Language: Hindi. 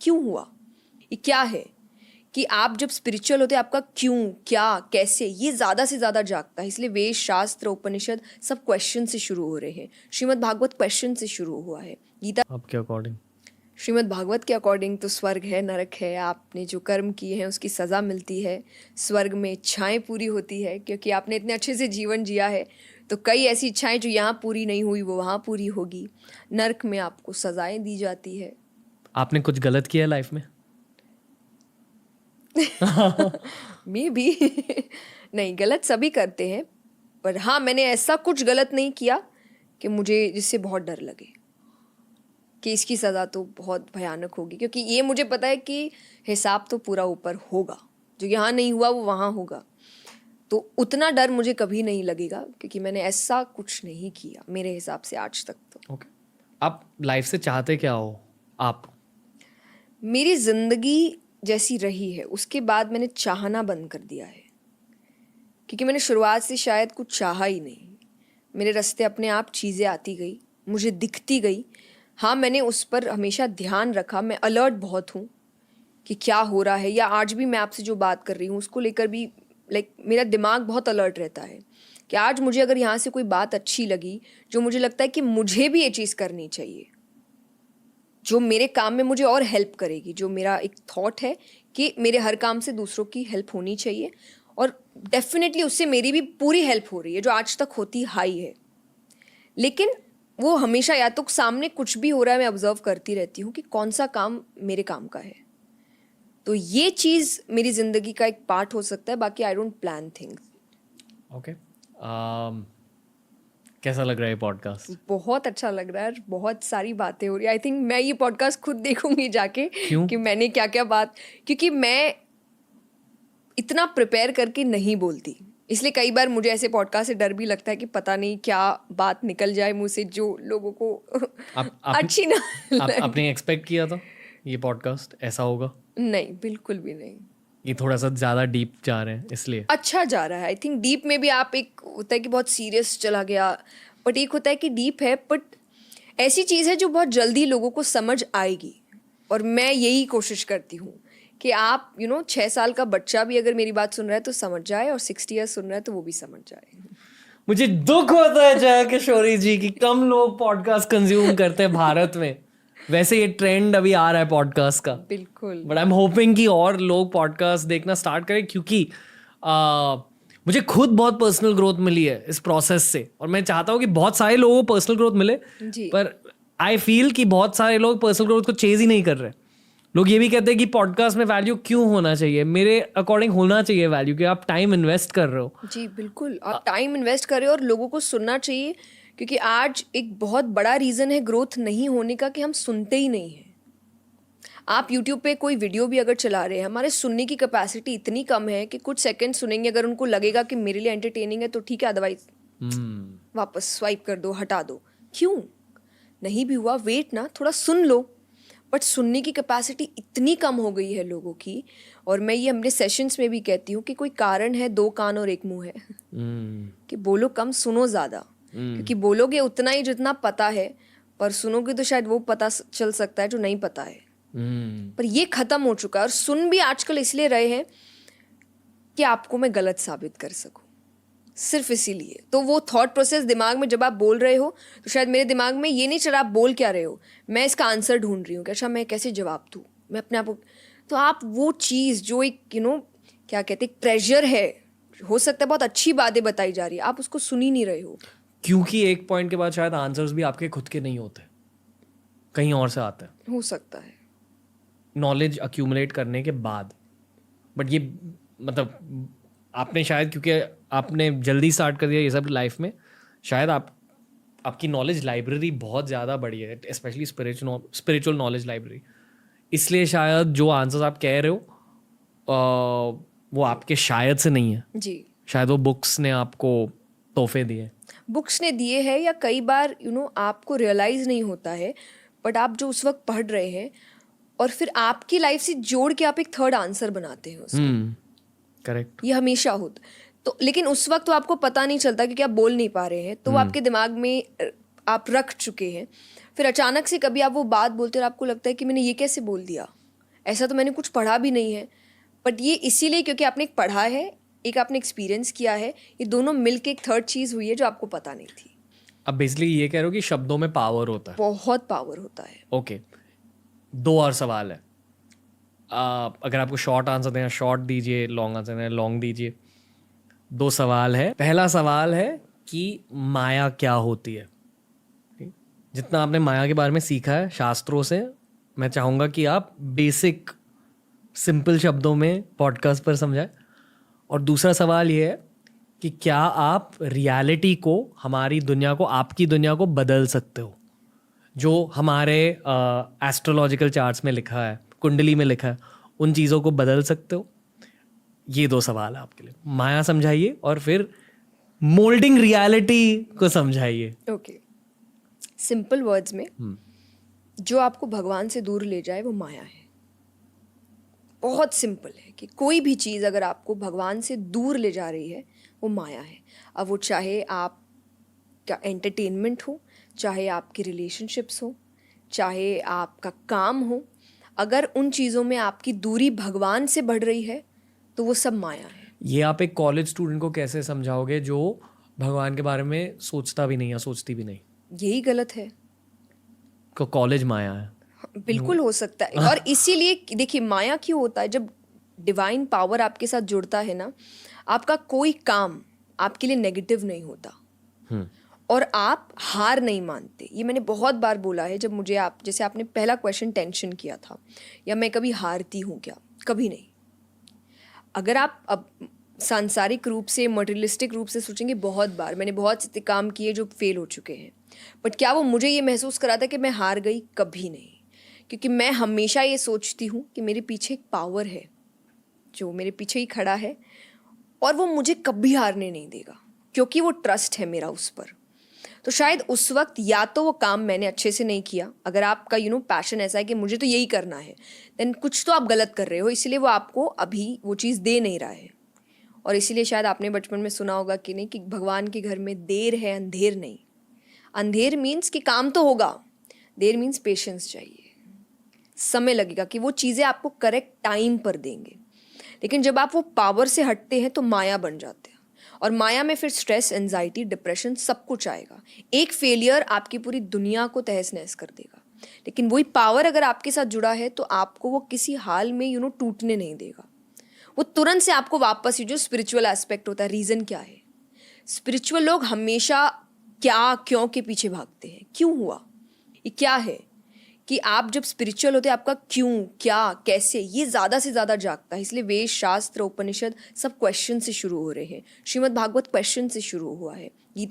क्यों हुआ, ये क्या है, कि आप जब स्पिरिचुअल होते हैं आपका क्यों, क्या, कैसे, ये ज़्यादा से ज़्यादा जागता है। इसलिए वेद, शास्त्र, उपनिषद सब क्वेश्चन से शुरू हो रहे हैं। श्रीमद् भागवत क्वेश्चन से शुरू हुआ है। गीता आपके अकॉर्डिंग? श्रीमद् भागवत के अकॉर्डिंग तो स्वर्ग है, नरक है, आपने जो कर्म किए हैं उसकी सज़ा मिलती है। स्वर्ग में इच्छाएं पूरी होती है क्योंकि आपने इतने अच्छे से जीवन जिया है, तो कई ऐसी इच्छाएं जो यहाँ पूरी नहीं हुई वो वहाँ पूरी होगी। नरक में आपको सज़ाएं दी जाती है। आपने कुछ गलत किया लाइफ में? मे बी नहीं, गलत सभी करते हैं, पर हाँ मैंने ऐसा कुछ गलत नहीं किया कि मुझे जिससे बहुत डर लगे कि इसकी सज़ा तो बहुत भयानक होगी, क्योंकि ये मुझे पता है कि हिसाब तो पूरा ऊपर होगा, जो यहाँ नहीं हुआ वो वहाँ होगा। तो उतना डर मुझे कभी नहीं लगेगा क्योंकि मैंने ऐसा कुछ नहीं किया मेरे हिसाब से आज तक। तो ओके, आप लाइफ से चाहते क्या हो आप? मेरी ज़िंदगी जैसी रही है उसके बाद मैंने चाहना बंद कर दिया है, क्योंकि मैंने शुरुआत से शायद कुछ चाहा ही नहीं। मेरे रास्ते अपने आप चीज़ें आती गई, मुझे दिखती गई। हाँ मैंने उस पर हमेशा ध्यान रखा, मैं अलर्ट बहुत हूँ कि क्या हो रहा है, या आज भी मैं आपसे जो बात कर रही हूँ उसको लेकर भी मेरा दिमाग बहुत अलर्ट रहता है कि आज मुझे अगर यहाँ से कोई बात अच्छी लगी जो मुझे लगता है कि मुझे भी ये चीज़ करनी चाहिए, जो मेरे काम में मुझे और हेल्प करेगी, जो मेरा एक थॉट है कि मेरे हर काम से दूसरों की हेल्प होनी चाहिए, और डेफिनेटली उससे मेरी भी पूरी हेल्प हो रही है जो आज तक होती हाई है। लेकिन वो हमेशा या तो सामने कुछ भी हो रहा है मैं ऑब्जर्व करती रहती हूँ कि कौन सा काम मेरे काम का है। तो ये चीज़ मेरी ज़िंदगी का एक पार्ट हो सकता है, बाकी I don't plan things. Okay, कैसा लग रहा है पॉडकास्ट? बहुत अच्छा लग रहा है, बहुत सारी बातें हो रही है। आई थिंक मैं ये पॉडकास्ट खुद देखूंगी जाके। क्यों? कि मैंने क्या क्या बात, क्योंकि मैं इतना प्रिपेयर करके नहीं बोलती, इसलिए कई बार मुझे ऐसे पॉडकास्ट से डर भी लगता है कि पता नहीं क्या बात निकल जाए मुझ से जो लोगों को अच्छी ना आपने एक्सपेक्ट किया था ये पॉडकास्ट ऐसा होगा? नहीं, बिल्कुल भी नहीं। ये थोड़ा सा ज़्यादा डीप जा रहे हैं इसलिए? अच्छा जा रहा है। आई थिंक डीप में भी आप, एक होता है कि बहुत सीरियस चला गया, बट एक होता है कि डीप है बट ऐसी चीज़ है जो बहुत जल्दी लोगों को समझ आएगी। और मैं यही कोशिश करती हूँ कि आप 6 साल का बच्चा भी अगर मेरी बात सुन रहा है तो समझ जाए, और 60 ईयर्स सुन रहा है तो वो भी समझ जाए। मुझे दुख होता है जया किशोरी जी की कम लोग पॉडकास्ट कंज्यूम करते हैं भारत में। वैसे ये ट्रेंड अभी आ रहा है पॉडकास्ट का, बिल्कुल। बट आई एम होपिंग कि और लोग पॉडकास्ट देखना स्टार्ट करें, क्योंकि मुझे खुद बहुत पर्सनल ग्रोथ मिली है इस प्रोसेस से, और मैं चाहता हूँ कि बहुत सारे लोगों को पर्सनल ग्रोथ मिले जी। पर आई फील कि बहुत सारे लोग पर्सनल ग्रोथ को चेज ही नहीं कर रहे। लोग ये भी कहते हैं कि पॉडकास्ट में वैल्यू क्यों होना चाहिए। मेरे अकॉर्डिंग होना चाहिए वैल्यू, कि आप टाइम इन्वेस्ट कर रहे हो। जी बिल्कुल, आप टाइम इन्वेस्ट कर रहे हो और लोगों को सुनना चाहिए, क्योंकि आज एक बहुत बड़ा रीज़न है ग्रोथ नहीं होने का कि हम सुनते ही नहीं हैं। आप यूट्यूब पे कोई वीडियो भी अगर चला रहे हैं, हमारे सुनने की कैपेसिटी इतनी कम है कि कुछ सेकंड सुनेंगे, अगर उनको लगेगा कि मेरे लिए एंटरटेनिंग है तो ठीक है, अदरवाइज वापस स्वाइप कर दो, हटा दो। क्यों? नहीं भी हुआ, वेट ना, थोड़ा सुन लो। बट सुनने की कैपेसिटी इतनी कम हो गई है लोगों की, और मैं ये अपने सेशंस में भी कहती हूँ कि कोई कारण है, 2 कान और 1 मुंह है कि बोलो कम, सुनो ज़्यादा। क्योंकि बोलोगे उतना ही जितना पता है, पर सुनोगे तो शायद वो पता चल सकता है जो नहीं पता है। पर ये खत्म हो चुका है, और सुन भी आजकल इसलिए रहे हैं कि आपको मैं गलत साबित कर सकूं, सिर्फ इसीलिए। तो वो थॉट प्रोसेस दिमाग में जब आप बोल रहे हो तो शायद मेरे दिमाग में ये नहीं चल रहा आप बोल क्या रहे हो, मैं इसका आंसर ढूंढ रही हूँ कि अच्छा मैं कैसे जवाब दूँ, मैं अपने आप को। तो आप वो चीज़ जो एक क्या कहते हैं, ट्रेजर है, हो सकता है बहुत अच्छी बातें बताई जा रही है, आप उसको सुन ही नहीं रहे हो। क्योंकि एक पॉइंट के बाद शायद आंसर्स भी आपके खुद के नहीं होते, कहीं और से आते हैं। हो सकता है नॉलेज अक्यूमुलेट करने के बाद। बट ये मतलब आपने शायद, क्योंकि आपने जल्दी स्टार्ट कर दिया ये सब लाइफ में, शायद आपकी नॉलेज लाइब्रेरी बहुत ज़्यादा बड़ी है, स्पेशली स्पिरिचुअल नॉलेज लाइब्रेरी। इसलिए शायद जो आंसर्स आप कह रहे हो वो आपके शायद से नहीं है जी। शायद वो बुक्स ने आपको तोहफे दिए, बुक्स ने दिए हैं, या कई बार आपको रियलाइज़ नहीं होता है, बट आप जो उस वक्त पढ़ रहे हैं और फिर आपकी लाइफ से जोड़ के आप एक थर्ड आंसर बनाते हैं उसको। करेक्ट। ये हमेशा होता तो, लेकिन उस वक्त तो आपको पता नहीं चलता क्योंकि आप बोल नहीं पा रहे हैं, तो वो आपके दिमाग में आप रख चुके हैं। फिर अचानक से कभी आप वो बात बोलते हैं और आपको लगता है कि मैंने ये कैसे बोल दिया, ऐसा तो मैंने कुछ पढ़ा भी नहीं है, बट ये इसीलिए क्योंकि आपने एक पढ़ा है, एक आपने एक्सपीरियंस किया है, ये दोनों मिलके एक थर्ड चीज़ हुई है जो आपको पता नहीं थी। अब बेसिकली ये कह रहे हो कि शब्दों में पावर होता है। बहुत पावर होता है। ओके, 2 और सवाल है। अगर आपको शॉर्ट आंसर देना शॉर्ट दीजिए, लॉन्ग आंसर देना लॉन्ग दीजिए। 2 सवाल है। पहला सवाल है कि माया क्या होती है। ठीक? जितना आपने माया के बारे में सीखा है शास्त्रों से, मैं चाहूँगा कि आप बेसिक सिंपल शब्दों में पॉडकास्ट पर समझाएं। और दूसरा सवाल ये है कि क्या आप रियलिटी को, हमारी दुनिया को, आपकी दुनिया को बदल सकते हो? जो हमारे एस्ट्रोलॉजिकल चार्ट्स में लिखा है, कुंडली में लिखा है, उन चीज़ों को बदल सकते हो? ये 2 सवाल है आपके लिए। माया समझाइए और फिर मोल्डिंग रियलिटी को समझाइए। ओके, सिंपल वर्ड्स में, जो आपको भगवान से दूर ले जाए वो माया है। बहुत सिंपल है कि कोई भी चीज़ अगर आपको भगवान से दूर ले जा रही है वो माया है। अब वो चाहे आपका एंटरटेनमेंट हो, चाहे आपकी रिलेशनशिप्स हो, चाहे आपका काम हो, अगर उन चीज़ों में आपकी दूरी भगवान से बढ़ रही है तो वो सब माया है। ये आप एक कॉलेज स्टूडेंट को कैसे समझाओगे जो भगवान के बारे में सोचता भी नहीं या सोचती भी नहीं? यही गलत है। को कॉलेज माया है। बिल्कुल हो सकता है। और इसीलिए देखिए, माया क्यों होता है? जब डिवाइन पावर आपके साथ जुड़ता है ना, आपका कोई काम आपके लिए नेगेटिव नहीं होता और आप हार नहीं मानते। ये मैंने बहुत बार बोला है। जब मुझे जैसे आपने पहला क्वेश्चन टेंशन किया था, या मैं कभी हारती हूँ क्या? कभी नहीं। अगर आप अब सांसारिक रूप से, मटेरियलिस्टिक रूप से सोचेंगे, बहुत बार मैंने बहुत से काम किए जो फेल हो चुके हैं, बट क्या वो मुझे ये महसूस कराता कि मैं हार गई? कभी नहीं। क्योंकि मैं हमेशा ये सोचती हूँ कि मेरे पीछे एक पावर है जो मेरे पीछे ही खड़ा है और वो मुझे कभी हारने नहीं देगा, क्योंकि वो ट्रस्ट है मेरा उस पर। तो शायद उस वक्त या तो वो काम मैंने अच्छे से नहीं किया। अगर आपका पैशन ऐसा है कि मुझे तो यही करना है, देन कुछ तो आप गलत कर रहे हो, इसलिए वो आपको अभी वो चीज़ दे नहीं रहा है। और इसीलिए शायद आपने बचपन में सुना होगा कि नहीं, कि भगवान के घर में देर है अंधेर नहीं। अंधेर मीन्स कि काम तो होगा, देर मीन्स पेशेंस चाहिए, समय लगेगा कि वो चीज़ें आपको करेक्ट टाइम पर देंगे। लेकिन जब आप वो पावर से हटते हैं तो माया बन जाते हैं, और माया में फिर स्ट्रेस, एंजाइटी, डिप्रेशन सब कुछ आएगा। एक फेलियर आपकी पूरी दुनिया को तहस नहस कर देगा। लेकिन वही पावर अगर आपके साथ जुड़ा है तो आपको वो किसी हाल में टूटने नहीं देगा। वो तुरंत से आपको वापस, जो स्पिरिचुअल एस्पेक्ट होता है, रीज़न क्या है? स्पिरिचुअल लोग हमेशा क्या, क्यों के पीछे भागते हैं। क्यों हुआ, ये क्या है, कि आप जब स्पिरिचुअल होते हैं आपका क्यों, क्या, कैसे, ये ज़्यादा से ज़्यादा जागता है। इसलिए वेद, शास्त्र, उपनिषद सब क्वेश्चन से शुरू हो रहे हैं। श्रीमद् भागवत क्वेश्चन से शुरू हुआ है। गीता